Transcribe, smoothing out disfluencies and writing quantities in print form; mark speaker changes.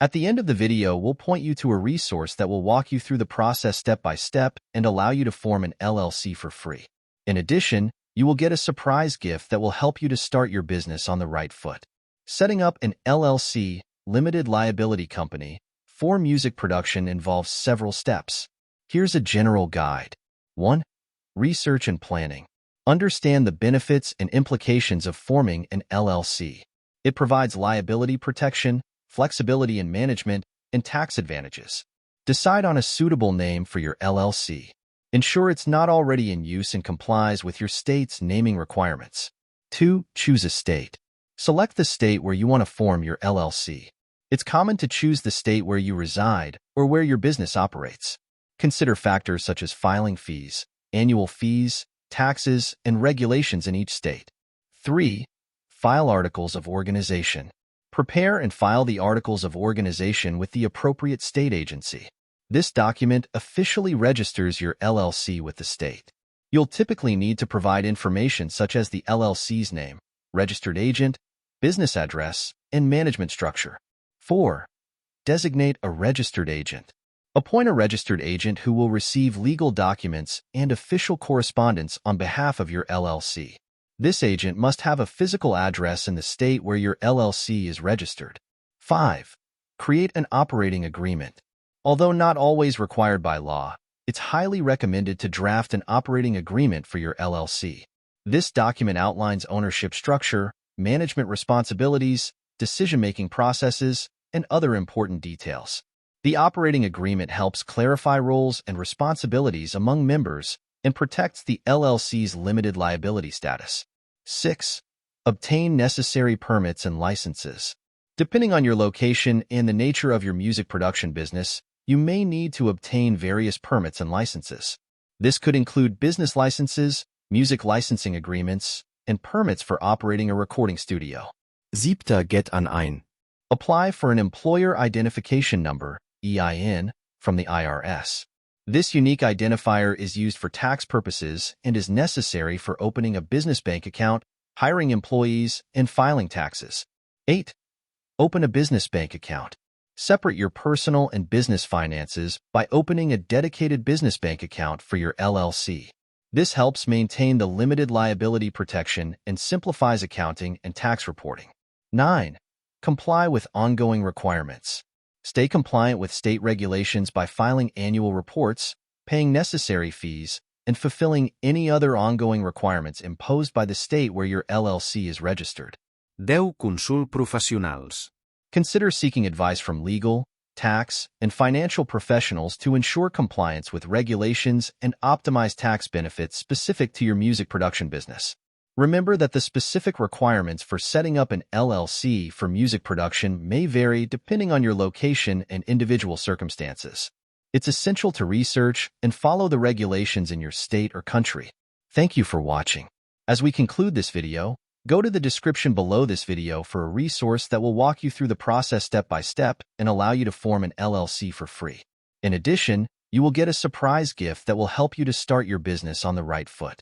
Speaker 1: At the end of the video, we'll point you to a resource that will walk you through the process step by step and allow you to form an LLC for free. In addition, you will get a surprise gift that will help you to start your business on the right foot. Setting up an LLC, limited liability company, for music production involves several steps. Here's a general guide. 1. Research and planning. Understand the benefits and implications of forming an LLC. It provides liability protection, flexibility in management, and tax advantages. Decide on a suitable name for your LLC. Ensure it's not already in use and complies with your state's naming requirements. 2. Choose a state. Select the state where you want to form your LLC. It's common to choose the state where you reside or where your business operates. Consider factors such as filing fees, annual fees, taxes, and regulations in each state. 3. File articles of organization. Prepare and file the articles of organization with the appropriate state agency. This document officially registers your LLC with the state. You'll typically need to provide information such as the LLC's name, registered agent, business address, and management structure. 4. Designate a registered agent. Appoint a registered agent who will receive legal documents and official correspondence on behalf of your LLC. This agent must have a physical address in the state where your LLC is registered. 5. Create an operating agreement. Although not always required by law, it's highly recommended to draft an operating agreement for your LLC. This document outlines ownership structure, management responsibilities, decision-making processes, and other important details. The operating agreement helps clarify roles and responsibilities among members and protects the LLC's limited liability status. 6. Obtain necessary permits and licenses. Depending on your location and the nature of your music production business, you may need to obtain various permits and licenses. This could include business licenses, music licensing agreements, and permits for operating a recording studio. 7. Get an EIN. Apply for an Employer Identification Number, EIN, from the IRS. This unique identifier is used for tax purposes and is necessary for opening a business bank account, hiring employees, and filing taxes. 8. Open a business bank account. Separate your personal and business finances by opening a dedicated business bank account for your LLC. This helps maintain the limited liability protection and simplifies accounting and tax reporting. 9. Comply with ongoing requirements. Stay compliant with state regulations by filing annual reports, paying necessary fees, and fulfilling any other ongoing requirements imposed by the state where your LLC is registered.
Speaker 2: 10. Consult professionals.
Speaker 1: Consider seeking advice from legal, tax, and financial professionals to ensure compliance with regulations and optimize tax benefits specific to your music production business. Remember that the specific requirements for setting up an LLC for music production may vary depending on your location and individual circumstances. It's essential to research and follow the regulations in your state or country. Thank you for watching. As we conclude this video, go to the description below this video for a resource that will walk you through the process step by step and allow you to form an LLC for free. In addition, you will get a surprise gift that will help you to start your business on the right foot.